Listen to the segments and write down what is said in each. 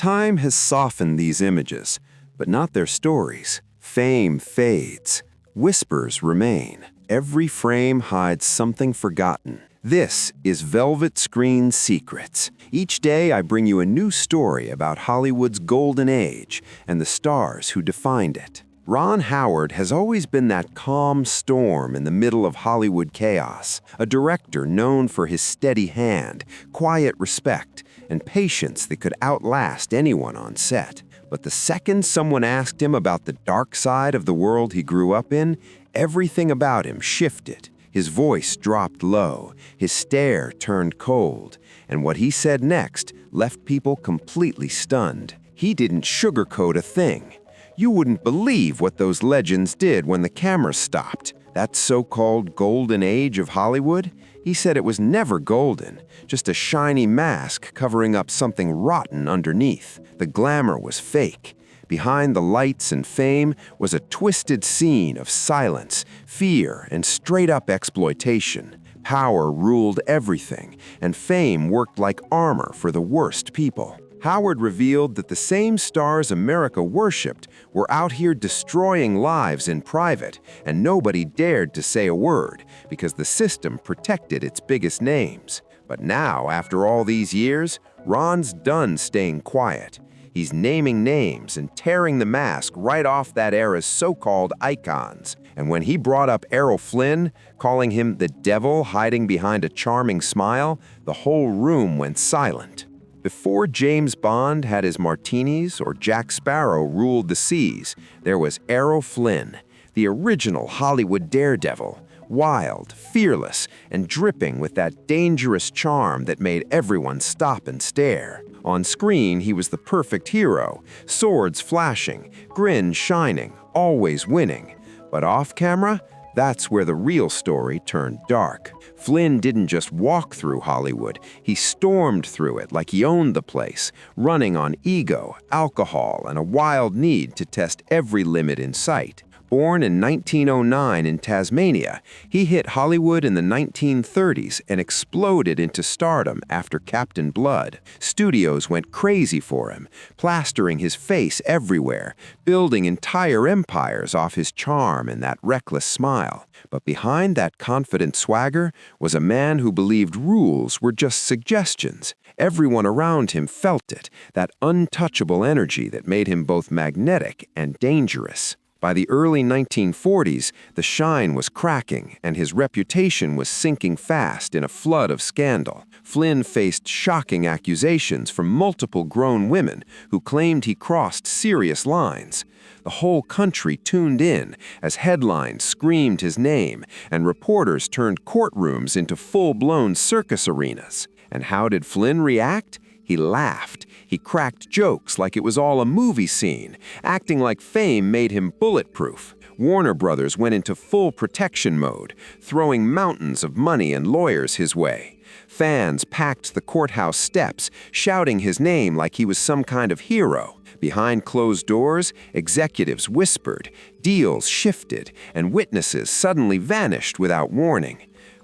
Time has softened these images, but not their stories. Fame fades. Whispers remain. Every frame hides something forgotten. This is Velvet Screen Secrets. Each day I bring you a new story about Hollywood's golden age and the stars who defined it. Ron Howard has always been that calm storm in the middle of Hollywood chaos, a director known for his steady hand, quiet respect, and patience that could outlast anyone on set. But the second someone asked him about the dark side of the world he grew up in, everything about him shifted. His voice dropped low, his stare turned cold, and what he said next left people completely stunned. He didn't sugarcoat a thing. You wouldn't believe what those legends did when the camera stopped. That so-called golden age of Hollywood? He said it was never golden, just a shiny mask covering up something rotten underneath. The glamour was fake. Behind the lights and fame was a twisted scene of silence, fear, and straight-up exploitation. Power ruled everything, and fame worked like armor for the worst people. Howard revealed that the same stars America worshipped were out here destroying lives in private, and nobody dared to say a word because the system protected its biggest names. But now, after all these years, Ron's done staying quiet. He's naming names and tearing the mask right off that era's so-called icons. And when he brought up Errol Flynn, calling him the devil hiding behind a charming smile, the whole room went silent. Before James Bond had his martinis or Jack Sparrow ruled the seas, there was Errol Flynn, the original Hollywood daredevil, wild, fearless, and dripping with that dangerous charm that made everyone stop and stare. On screen, he was the perfect hero, swords flashing, grin shining, always winning. But off camera, that's where the real story turned dark. Flynn didn't just walk through Hollywood, he stormed through it like he owned the place, running on ego, alcohol, and a wild need to test every limit in sight. Born in 1909 in Tasmania, he hit Hollywood in the 1930s and exploded into stardom after Captain Blood. Studios went crazy for him, plastering his face everywhere, building entire empires off his charm and that reckless smile. But behind that confident swagger was a man who believed rules were just suggestions. Everyone around him felt it, that untouchable energy that made him both magnetic and dangerous. By the early 1940s, the shine was cracking and his reputation was sinking fast in a flood of scandal. Flynn faced shocking accusations from multiple grown women who claimed he crossed serious lines. The whole country tuned in as headlines screamed his name and reporters turned courtrooms into full-blown circus arenas. And how did Flynn react? He laughed. He cracked jokes like it was all a movie scene, acting like fame made him bulletproof. Warner Brothers went into full protection mode, throwing mountains of money and lawyers his way. Fans packed the courthouse steps, shouting his name like he was some kind of hero. Behind closed doors, executives whispered, deals shifted, and witnesses suddenly vanished without warning.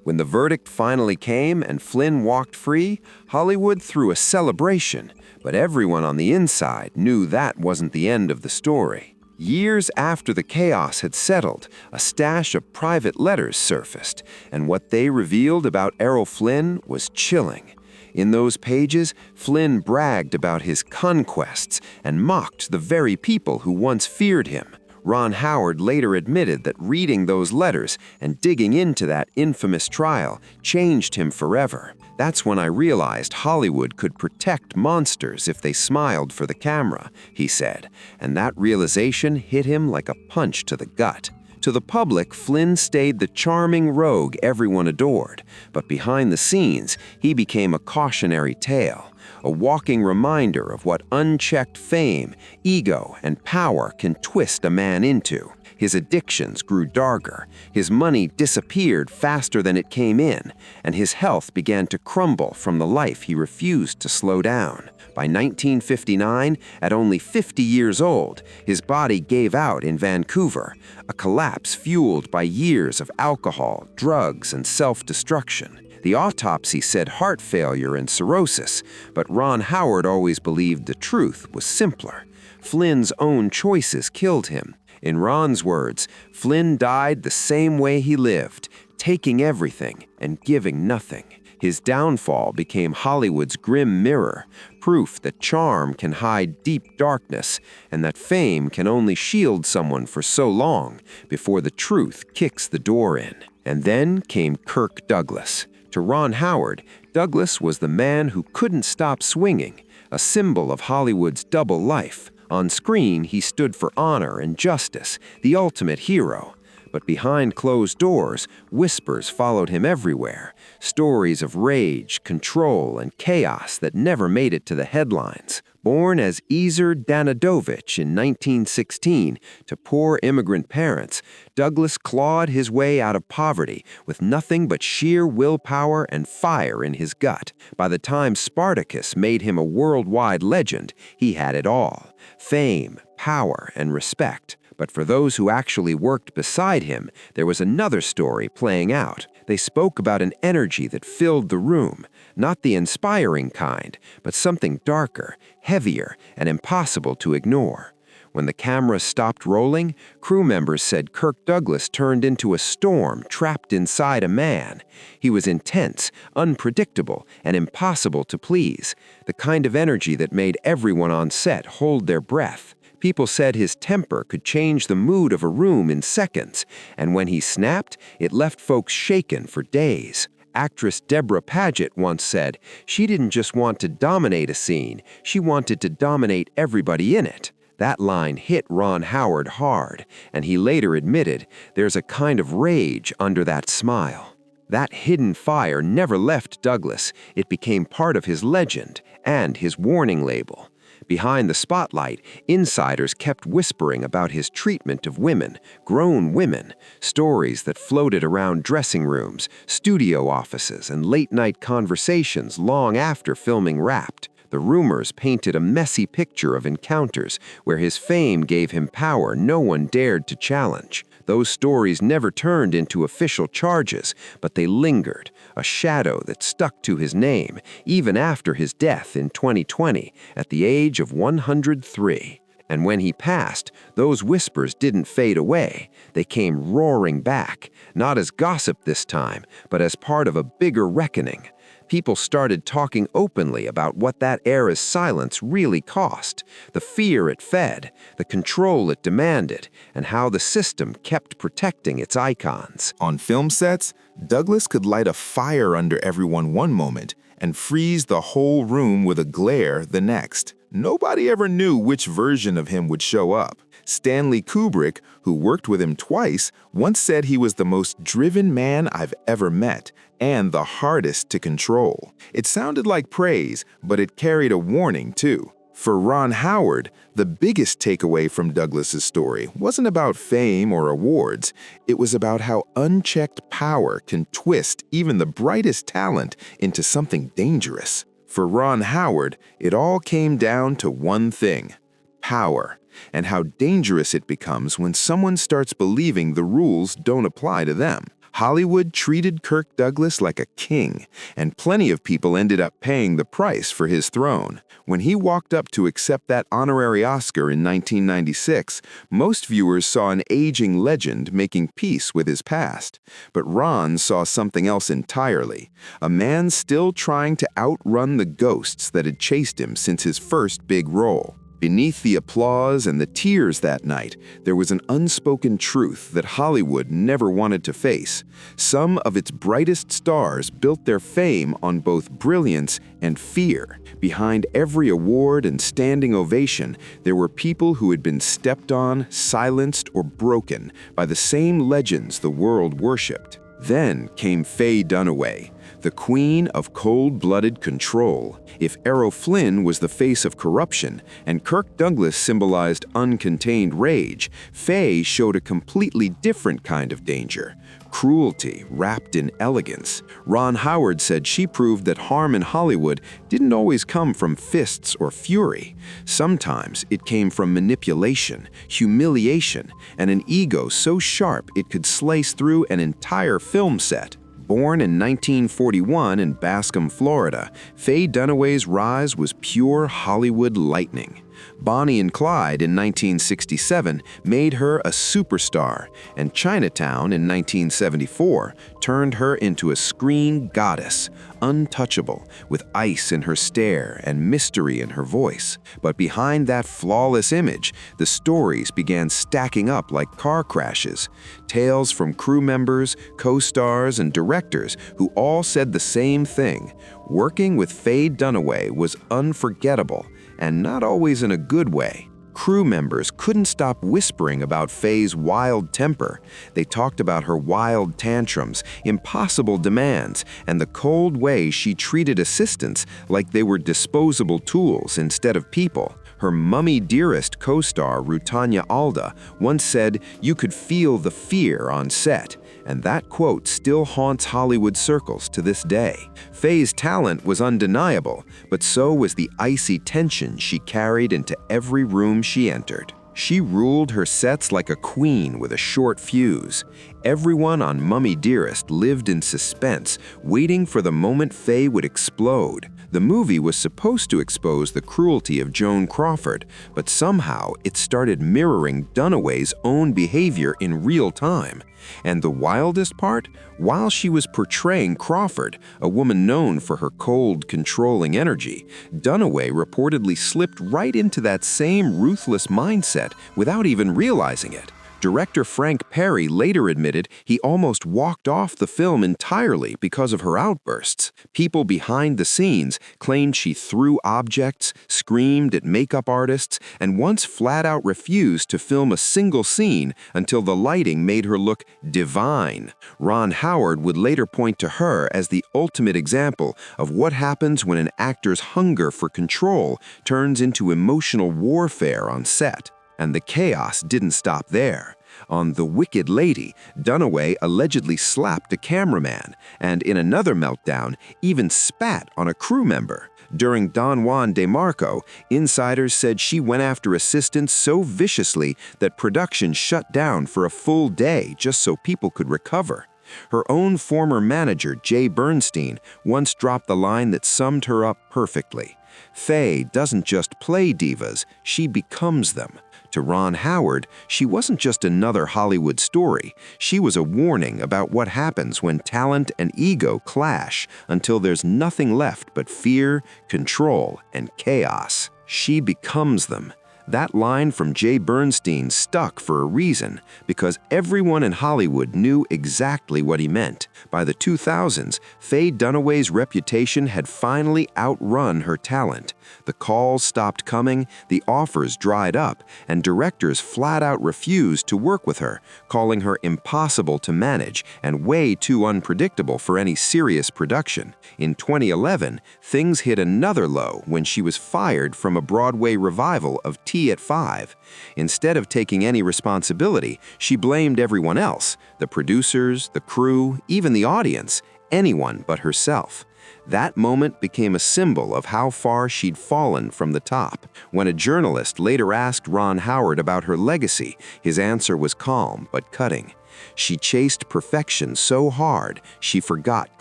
When the verdict finally came and Flynn walked free, Hollywood threw a celebration, but everyone on the inside knew that wasn't the end of the story. Years after the chaos had settled, a stash of private letters surfaced, and what they revealed about Errol Flynn was chilling. In those pages, Flynn bragged about his conquests and mocked the very people who once feared him. Ron Howard later admitted that reading those letters and digging into that infamous trial changed him forever. That's when I realized Hollywood could protect monsters if they smiled for the camera, he said, and that realization hit him like a punch to the gut. To the public, Flynn stayed the charming rogue everyone adored, but behind the scenes, he became a cautionary tale, a walking reminder of what unchecked fame, ego, and power can twist a man into. His addictions grew darker, his money disappeared faster than it came in, and his health began to crumble from the life he refused to slow down. By 1959, at only 50 years old, his body gave out in Vancouver, a collapse fueled by years of alcohol, drugs, and self-destruction. The autopsy said heart failure and cirrhosis, but Ron Howard always believed the truth was simpler. Flynn's own choices killed him. In Ron's words, Flynn died the same way he lived, taking everything and giving nothing. His downfall became Hollywood's grim mirror, proof that charm can hide deep darkness and that fame can only shield someone for so long before the truth kicks the door in. And then came Kirk Douglas. To Ron Howard, Douglas was the man who couldn't stop swinging, a symbol of Hollywood's double life. On screen, he stood for honor and justice, the ultimate hero. But behind closed doors, whispers followed him everywhere, stories of rage, control, and chaos that never made it to the headlines. Born as Ezer Danadovich in 1916 to poor immigrant parents, Douglas clawed his way out of poverty with nothing but sheer willpower and fire in his gut. By the time Spartacus made him a worldwide legend, he had it all: fame, power, and respect. But for those who actually worked beside him, there was another story playing out. They spoke about an energy that filled the room, not the inspiring kind, but something darker, heavier, and impossible to ignore. When the camera stopped rolling, crew members said Kirk Douglas turned into a storm trapped inside a man. He was intense, unpredictable, and impossible to please, the kind of energy that made everyone on set hold their breath. People said his temper could change the mood of a room in seconds, and when he snapped, it left folks shaken for days. Actress Deborah Paget once said, she didn't just want to dominate a scene, she wanted to dominate everybody in it. That line hit Ron Howard hard, and he later admitted there's a kind of rage under that smile. That hidden fire never left Douglas. It became part of his legend and his warning label. Behind the spotlight, insiders kept whispering about his treatment of women, grown women, stories that floated around dressing rooms, studio offices, and late-night conversations long after filming wrapped. The rumors painted a messy picture of encounters where his fame gave him power no one dared to challenge. Those stories never turned into official charges, but they lingered, a shadow that stuck to his name, even after his death in 2020 at the age of 103. And when he passed, those whispers didn't fade away. They came roaring back, not as gossip this time, but as part of a bigger reckoning. People started talking openly about what that era's silence really cost, the fear it fed, the control it demanded, and how the system kept protecting its icons. On film sets, Douglas could light a fire under everyone one moment and freeze the whole room with a glare the next. Nobody ever knew which version of him would show up. Stanley Kubrick, who worked with him twice, once said he was the most driven man I've ever met and the hardest to control. It sounded like praise, but it carried a warning too. For Ron Howard, the biggest takeaway from Douglas's story wasn't about fame or awards. It was about how unchecked power can twist even the brightest talent into something dangerous. For Ron Howard, it all came down to one thing: power, and how dangerous it becomes when someone starts believing the rules don't apply to them. Hollywood treated Kirk Douglas like a king, and plenty of people ended up paying the price for his throne. When he walked up to accept that honorary Oscar in 1996, most viewers saw an aging legend making peace with his past. But Ron saw something else entirely: a man still trying to outrun the ghosts that had chased him since his first big role. Beneath the applause and the tears that night, there was an unspoken truth that Hollywood never wanted to face. Some of its brightest stars built their fame on both brilliance and fear. Behind every award and standing ovation, there were people who had been stepped on, silenced, or broken by the same legends the world worshipped. Then came Faye Dunaway, the queen of cold-blooded control. If Errol Flynn was the face of corruption and Kirk Douglas symbolized uncontained rage, Faye showed a completely different kind of danger: cruelty wrapped in elegance. Ron Howard said she proved that harm in Hollywood didn't always come from fists or fury. Sometimes it came from manipulation, humiliation, and an ego so sharp it could slice through an entire film set. Born in 1941 in Bascom, Florida, Faye Dunaway's rise was pure Hollywood lightning. Bonnie and Clyde in 1967 made her a superstar, and Chinatown in 1974 turned her into a screen goddess, untouchable, with ice in her stare and mystery in her voice. But behind that flawless image, the stories began stacking up like car crashes. Tales from crew members, co-stars, and directors who all said the same thing. Working with Faye Dunaway was unforgettable, and not always in a good way. Crew members couldn't stop whispering about Faye's wild temper. They talked about her wild tantrums, impossible demands, and the cold way she treated assistants like they were disposable tools instead of people. Her mummy dearest co-star, Rutanya Alda, once said, "You could feel the fear on set." And that quote still haunts Hollywood circles to this day. Faye's talent was undeniable, but so was the icy tension she carried into every room she entered. She ruled her sets like a queen with a short fuse. Everyone on Mummy Dearest lived in suspense, waiting for the moment Faye would explode. The movie was supposed to expose the cruelty of Joan Crawford, but somehow it started mirroring Dunaway's own behavior in real time. And the wildest part? While she was portraying Crawford, a woman known for her cold, controlling energy, Dunaway reportedly slipped right into that same ruthless mindset without even realizing it. Director Frank Perry later admitted he almost walked off the film entirely because of her outbursts. People behind the scenes claimed she threw objects, screamed at makeup artists, and once flat out refused to film a single scene until the lighting made her look divine. Ron Howard would later point to her as the ultimate example of what happens when an actor's hunger for control turns into emotional warfare on set. And the chaos didn't stop there. On The Wicked Lady, Dunaway allegedly slapped a cameraman, and in another meltdown, even spat on a crew member. During Don Juan DeMarco, insiders said she went after assistants so viciously that production shut down for a full day just so people could recover. Her own former manager, Jay Bernstein, once dropped the line that summed her up perfectly. Faye doesn't just play divas, she becomes them. To Ron Howard, she wasn't just another Hollywood story. She was a warning about what happens when talent and ego clash until there's nothing left but fear, control, and chaos. She becomes them. That line from Jay Bernstein stuck for a reason, because everyone in Hollywood knew exactly what he meant. By the 2000s, Faye Dunaway's reputation had finally outrun her talent. The calls stopped coming, the offers dried up, and directors flat out refused to work with her, calling her impossible to manage and way too unpredictable for any serious production. In 2011, things hit another low when she was fired from a Broadway revival of Tea at 5. Instead of taking any responsibility, she blamed everyone else, the producers, the crew, even the audience, anyone but herself. That moment became a symbol of how far she'd fallen from the top. When a journalist later asked Ron Howard about her legacy, his answer was calm but cutting. She chased perfection so hard, she forgot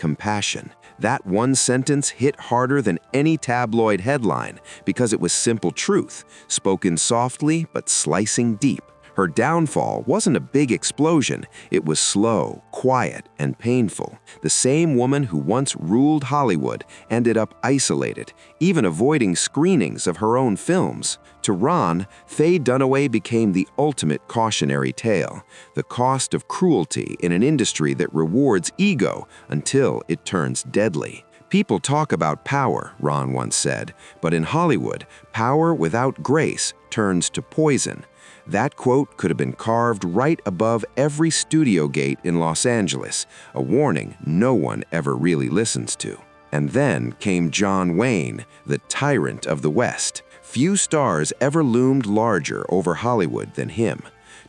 compassion. That one sentence hit harder than any tabloid headline because it was simple truth, spoken softly but slicing deep. Her downfall wasn't a big explosion, it was slow, quiet, and painful. The same woman who once ruled Hollywood ended up isolated, even avoiding screenings of her own films. To Ron, Faye Dunaway became the ultimate cautionary tale, the cost of cruelty in an industry that rewards ego until it turns deadly. People talk about power, Ron once said, but in Hollywood, power without grace turns to poison. That quote could have been carved right above every studio gate in Los Angeles, a warning no one ever really listens to. And then came John Wayne, the tyrant of the West. Few stars ever loomed larger over Hollywood than him.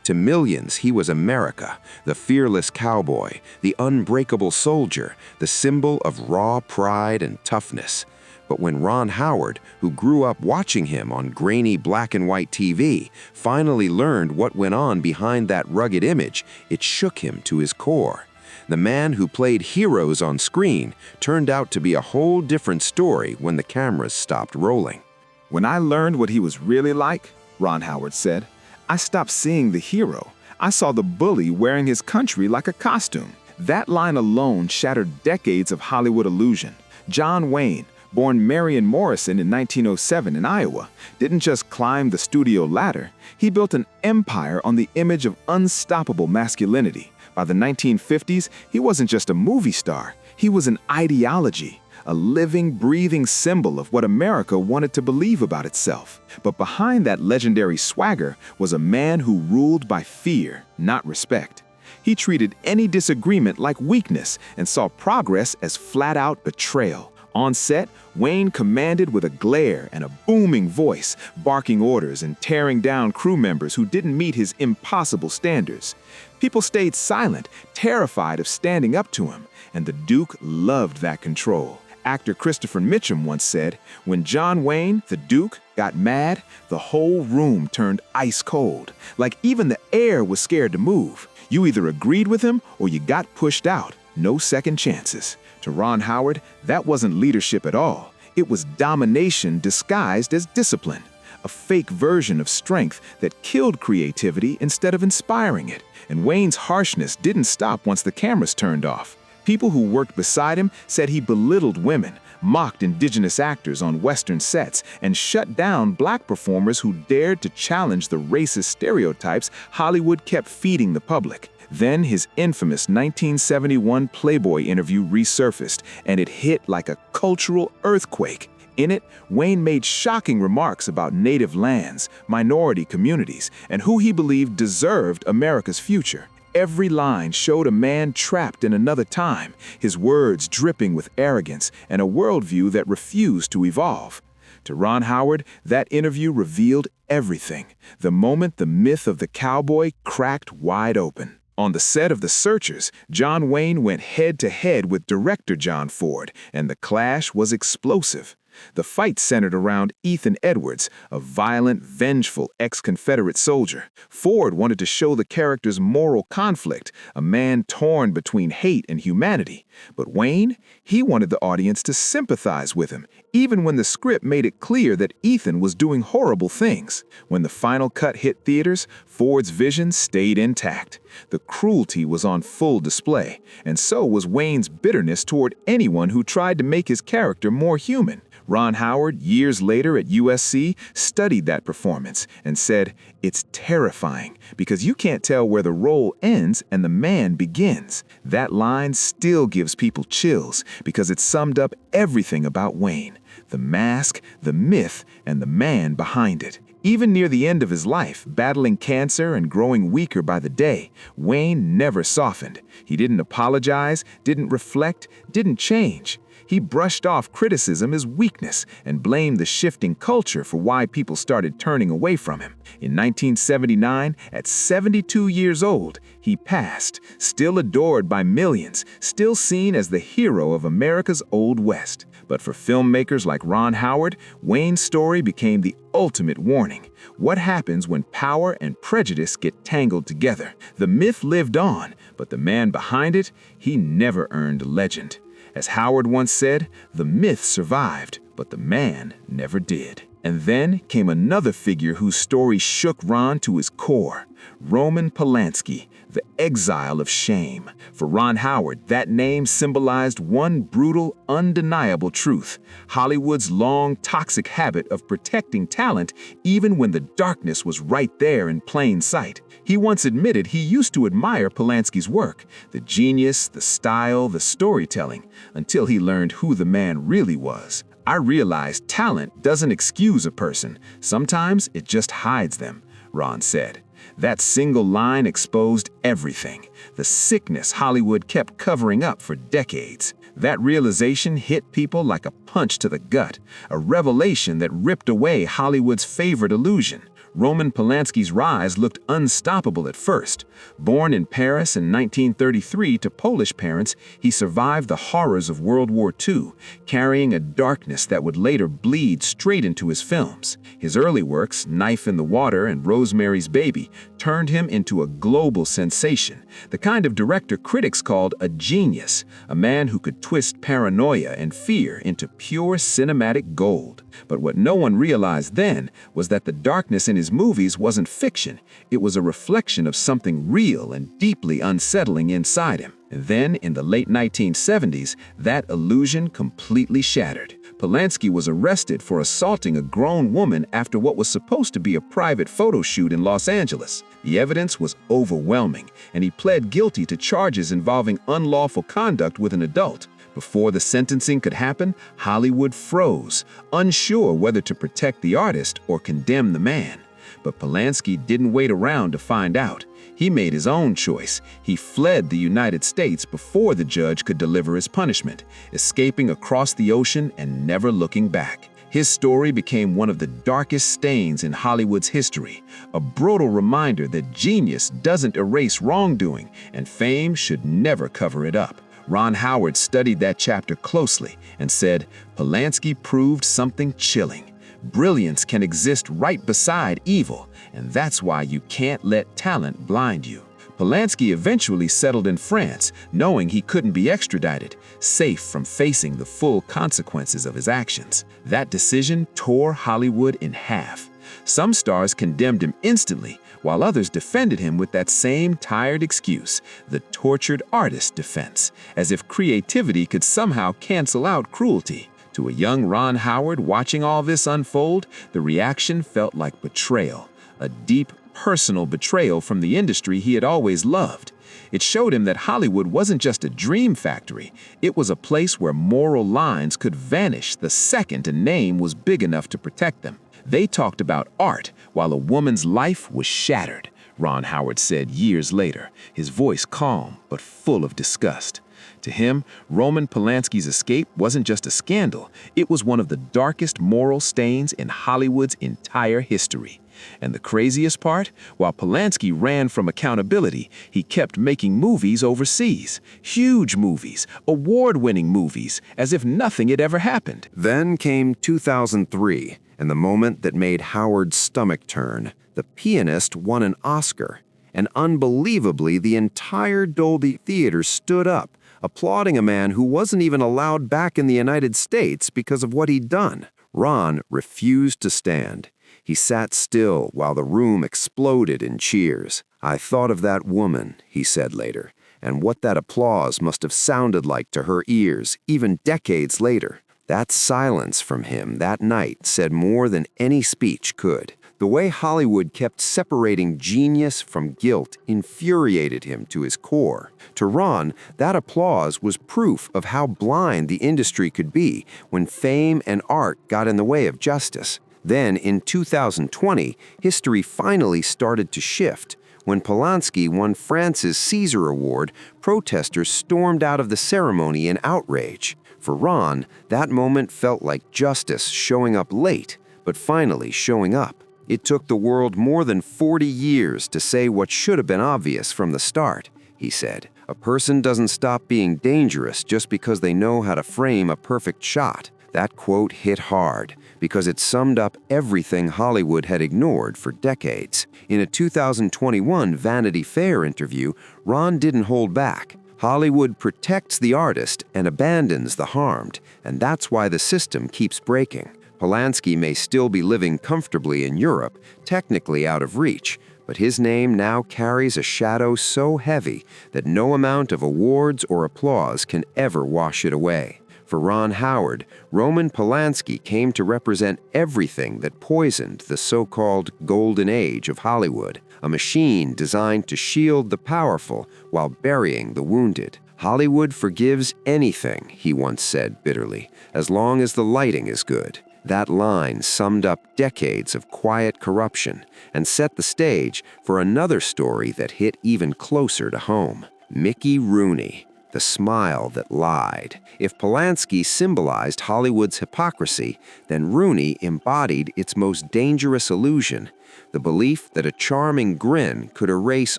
To millions, he was America, the fearless cowboy, the unbreakable soldier, the symbol of raw pride and toughness. But when Ron Howard, who grew up watching him on grainy black and white TV, finally learned what went on behind that rugged image, it shook him to his core. The man who played heroes on screen turned out to be a whole different story when the cameras stopped rolling. When I learned what he was really like, Ron Howard said, I stopped seeing the hero. I saw the bully wearing his country like a costume. That line alone shattered decades of Hollywood illusion. John Wayne, born Marion Morrison in 1907 in Iowa, didn't just climb the studio ladder. He built an empire on the image of unstoppable masculinity. By the 1950s, he wasn't just a movie star. He was an ideology, a living, breathing symbol of what America wanted to believe about itself. But behind that legendary swagger was a man who ruled by fear, not respect. He treated any disagreement like weakness and saw progress as flat-out betrayal. On set, Wayne commanded with a glare and a booming voice, barking orders and tearing down crew members who didn't meet his impossible standards. People stayed silent, terrified of standing up to him, and the Duke loved that control. Actor Christopher Mitchum once said, "When John Wayne, the Duke, got mad, the whole room turned ice cold. Like even the air was scared to move. You either agreed with him or you got pushed out. No second chances." To Ron Howard, that wasn't leadership at all. It was domination disguised as discipline. A fake version of strength that killed creativity instead of inspiring it. And Wayne's harshness didn't stop once the cameras turned off. People who worked beside him said he belittled women, mocked indigenous actors on Western sets, and shut down black performers who dared to challenge the racist stereotypes Hollywood kept feeding the public. Then his infamous 1971 Playboy interview resurfaced, and it hit like a cultural earthquake. In it, Wayne made shocking remarks about native lands, minority communities, and who he believed deserved America's future. Every line showed a man trapped in another time, his words dripping with arrogance and a worldview that refused to evolve. To Ron Howard, that interview revealed everything, the moment the myth of the cowboy cracked wide open. On the set of The Searchers, John Wayne went head-to-head with director John Ford, and the clash was explosive. The fight centered around Ethan Edwards, a violent, vengeful ex-Confederate soldier. Ford wanted to show the character's moral conflict, a man torn between hate and humanity. But Wayne, he wanted the audience to sympathize with him, even when the script made it clear that Ethan was doing horrible things. When the final cut hit theaters, Ford's vision stayed intact. The cruelty was on full display, and so was Wayne's bitterness toward anyone who tried to make his character more human. Ron Howard, years later at USC, studied that performance and said, "It's terrifying because you can't tell where the role ends and the man begins." That line still gives people chills because it summed up everything about Wayne: the mask, the myth, and the man behind it. Even near the end of his life, battling cancer and growing weaker by the day, Wayne never softened. He didn't apologize, didn't reflect, didn't change. He brushed off criticism as weakness and blamed the shifting culture for why people started turning away from him. In 1979, at 72 years old, he passed, still adored by millions, still seen as the hero of America's Old West. But for filmmakers like Ron Howard, Wayne's story became the ultimate warning. What happens when power and prejudice get tangled together? The myth lived on, but the man behind it, he never earned a legend. As Howard once said, the myth survived, but the man never did. And then came another figure whose story shook Ron to his core: Roman Polanski, the exile of shame. For Ron Howard, that name symbolized one brutal, undeniable truth: Hollywood's long, toxic habit of protecting talent even when the darkness was right there in plain sight. He once admitted he used to admire Polanski's work, the genius, the style, the storytelling, until he learned who the man really was. "I realized talent doesn't excuse a person. Sometimes it just hides them," Ron said. That single line exposed everything, the sickness Hollywood kept covering up for decades. That realization hit people like a punch to the gut, a revelation that ripped away Hollywood's favorite illusion. Roman Polanski's rise looked unstoppable at first. Born in Paris in 1933 to Polish parents, he survived the horrors of World War II, carrying a darkness that would later bleed straight into his films. His early works, Knife in the Water and Rosemary's Baby, turned him into a global sensation, the kind of director critics called a genius, a man who could twist paranoia and fear into pure cinematic gold. But what no one realized then was that the darkness in his movies wasn't fiction. It was a reflection of something real and deeply unsettling inside him. And then, in the late 1970s, that illusion completely shattered. Polanski was arrested for assaulting a grown woman after what was supposed to be a private photo shoot in Los Angeles. The evidence was overwhelming, and he pled guilty to charges involving unlawful conduct with an adult. Before the sentencing could happen, Hollywood froze, unsure whether to protect the artist or condemn the man. But Polanski didn't wait around to find out. He made his own choice. He fled the United States before the judge could deliver his punishment, escaping across the ocean and never looking back. His story became one of the darkest stains in Hollywood's history, a brutal reminder that genius doesn't erase wrongdoing, and fame should never cover it up. Ron Howard studied that chapter closely and said, Polanski proved something chilling. Brilliance can exist right beside evil, and that's why you can't let talent blind you. Polanski eventually settled in France, knowing he couldn't be extradited, safe from facing the full consequences of his actions. That decision tore Hollywood in half. Some stars condemned him instantly, while others defended him with that same tired excuse, the tortured artist defense, as if creativity could somehow cancel out cruelty. To a young Ron Howard watching all this unfold, the reaction felt like betrayal, a deep, personal betrayal from the industry he had always loved. It showed him that Hollywood wasn't just a dream factory, it was a place where moral lines could vanish the second a name was big enough to protect them. They talked about art while a woman's life was shattered, Ron Howard said years later, his voice calm but full of disgust. To him, Roman Polanski's escape wasn't just a scandal, it was one of the darkest moral stains in Hollywood's entire history. And the craziest part? While Polanski ran from accountability, he kept making movies overseas. Huge movies, award-winning movies, as if nothing had ever happened. Then came 2003, and the moment that made Howard's stomach turn. The Pianist won an Oscar, and unbelievably, the entire Dolby Theater stood up, applauding a man who wasn't even allowed back in the United States because of what he'd done. Ron refused to stand. He sat still while the room exploded in cheers. "I thought of that woman," he said later, "and what that applause must have sounded like to her ears, even decades later." That silence from him that night said more than any speech could. The way Hollywood kept separating genius from guilt infuriated him to his core. To Ron, that applause was proof of how blind the industry could be when fame and art got in the way of justice. Then, in 2020, history finally started to shift. When Polanski won France's César Award, protesters stormed out of the ceremony in outrage. For Ron, that moment felt like justice showing up late, but finally showing up. It took the world more than 40 years to say what should have been obvious from the start, he said. A person doesn't stop being dangerous just because they know how to frame a perfect shot. That quote hit hard because it summed up everything Hollywood had ignored for decades. In a 2021 Vanity Fair interview, Ron didn't hold back. Hollywood protects the artist and abandons the harmed, and that's why the system keeps breaking. Polanski may still be living comfortably in Europe, technically out of reach, but his name now carries a shadow so heavy that no amount of awards or applause can ever wash it away. For Ron Howard, Roman Polanski came to represent everything that poisoned the so-called golden age of Hollywood, a machine designed to shield the powerful while burying the wounded. "Hollywood forgives anything," he once said bitterly, "as long as the lighting is good." That line summed up decades of quiet corruption and set the stage for another story that hit even closer to home. Mickey Rooney. the smile that lied. If Polanski symbolized Hollywood's hypocrisy, then Rooney embodied its most dangerous illusion, the belief that a charming grin could erase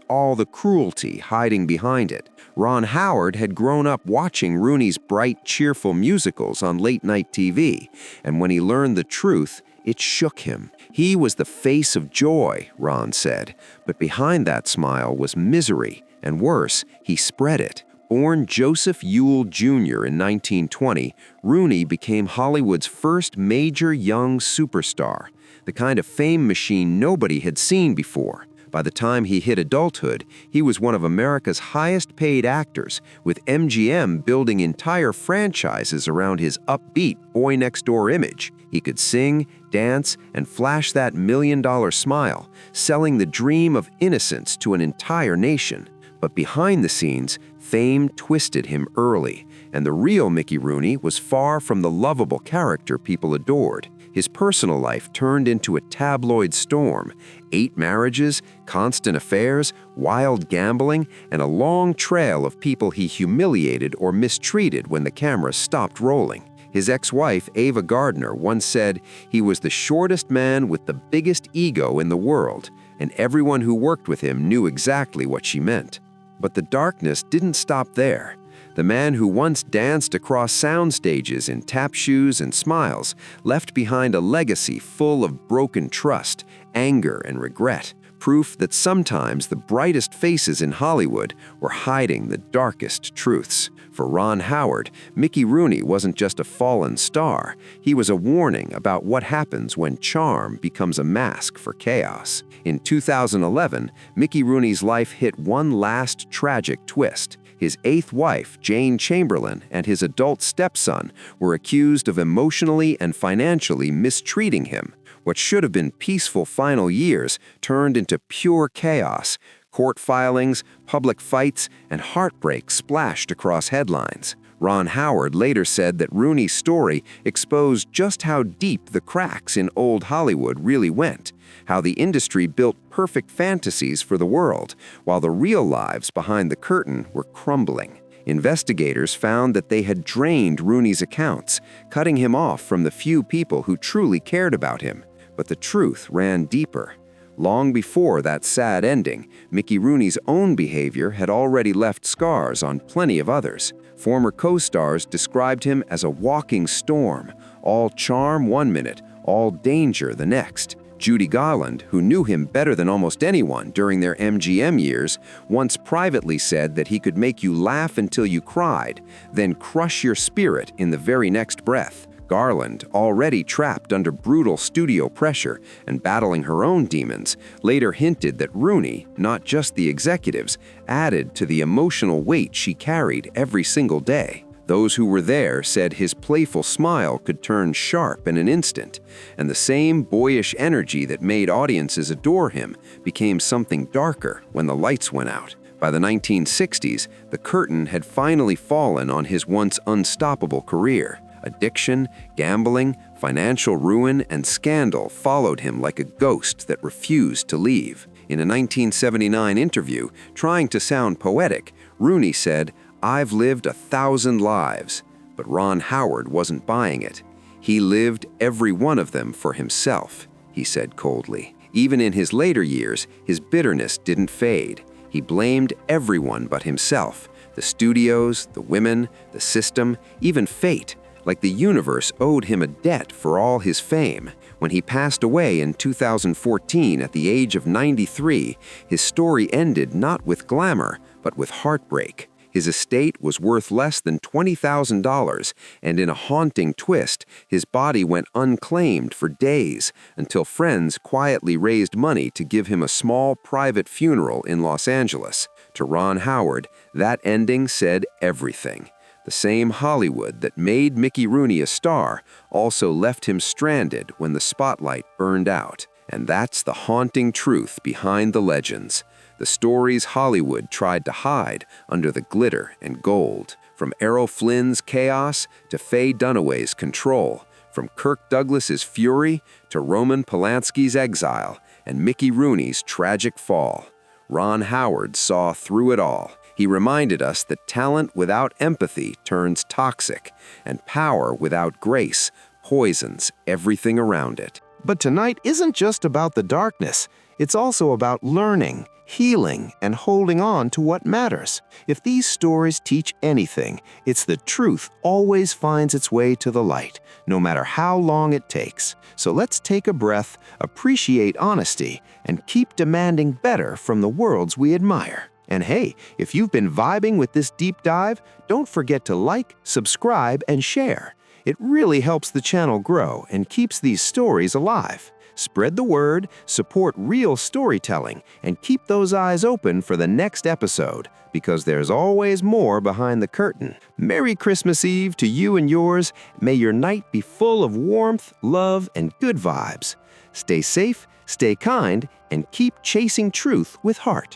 all the cruelty hiding behind it. Ron Howard had grown up watching Rooney's bright, cheerful musicals on late-night TV, and when he learned the truth, it shook him. He was the face of joy, Ron said, but behind that smile was misery, and worse, he spread it. Born Joseph Ewell Jr. in 1920, Rooney became Hollywood's first major young superstar, the kind of fame machine nobody had seen before. By the time he hit adulthood, he was one of America's highest-paid actors, with MGM building entire franchises around his upbeat boy-next-door image. He could sing, dance, and flash that million-dollar smile, selling the dream of innocence to an entire nation. But behind the scenes, fame twisted him early, and the real Mickey Rooney was far from the lovable character people adored. His personal life turned into a tabloid storm: 8 marriages, constant affairs, wild gambling, and a long trail of people he humiliated or mistreated when the camera stopped rolling. His ex-wife, Ava Gardner, once said he was the shortest man with the biggest ego in the world, and everyone who worked with him knew exactly what she meant. But the darkness didn't stop there. The man who once danced across sound stages in tap shoes and smiles left behind a legacy full of broken trust, anger, and regret, proof that sometimes the brightest faces in Hollywood were hiding the darkest truths. For Ron Howard, Mickey Rooney wasn't just a fallen star. He was a warning about what happens when charm becomes a mask for chaos. In 2011, Mickey Rooney's life hit one last tragic twist. His 8th wife, Jane Chamberlain, and his adult stepson were accused of emotionally and financially mistreating him. What should have been peaceful final years turned into pure chaos. Court filings, public fights, and heartbreak splashed across headlines. Ron Howard later said that Rooney's story exposed just how deep the cracks in old Hollywood really went, how the industry built perfect fantasies for the world, while the real lives behind the curtain were crumbling. Investigators found that they had drained Rooney's accounts, cutting him off from the few people who truly cared about him. But the truth ran deeper. Long before that sad ending, Mickey Rooney's own behavior had already left scars on plenty of others. Former co-stars described him as a walking storm, all charm one minute, all danger the next. Judy Garland, who knew him better than almost anyone during their MGM years, once privately said that he could make you laugh until you cried, then crush your spirit in the very next breath. Garland, already trapped under brutal studio pressure and battling her own demons, later hinted that Rooney, not just the executives, added to the emotional weight she carried every single day. Those who were there said his playful smile could turn sharp in an instant, and the same boyish energy that made audiences adore him became something darker when the lights went out. By the 1960s, the curtain had finally fallen on his once unstoppable career. Addiction, gambling, financial ruin, and scandal followed him like a ghost that refused to leave. In a 1979 interview, trying to sound poetic, Rooney said, "I've lived 1,000 lives." But Ron Howard wasn't buying it. "He lived every one of them for himself," he said coldly. Even in his later years, his bitterness didn't fade. He blamed everyone but himself: the studios, the women, the system, even fate. Like the universe owed him a debt for all his fame. When he passed away in 2014 at the age of 93, his story ended not with glamour, but with heartbreak. His estate was worth less than $20,000, and in a haunting twist, his body went unclaimed for days until friends quietly raised money to give him a small private funeral in Los Angeles. To Ron Howard, that ending said everything. The same Hollywood that made Mickey Rooney a star also left him stranded when the spotlight burned out. And that's the haunting truth behind the legends. The stories Hollywood tried to hide under the glitter and gold. From Errol Flynn's chaos to Faye Dunaway's control. From Kirk Douglas's fury to Roman Polanski's exile and Mickey Rooney's tragic fall. Ron Howard saw through it all. He reminded us that talent without empathy turns toxic, and power without grace poisons everything around it. But tonight isn't just about the darkness. It's also about learning, healing, and holding on to what matters. If these stories teach anything, it's that truth always finds its way to the light, no matter how long it takes. So let's take a breath, appreciate honesty, and keep demanding better from the worlds we admire. And hey, if you've been vibing with this deep dive, don't forget to like, subscribe, and share. It really helps the channel grow and keeps these stories alive. Spread the word, support real storytelling, and keep those eyes open for the next episode, because there's always more behind the curtain. Merry Christmas Eve to you and yours. May your night be full of warmth, love, and good vibes. Stay safe, stay kind, and keep chasing truth with heart.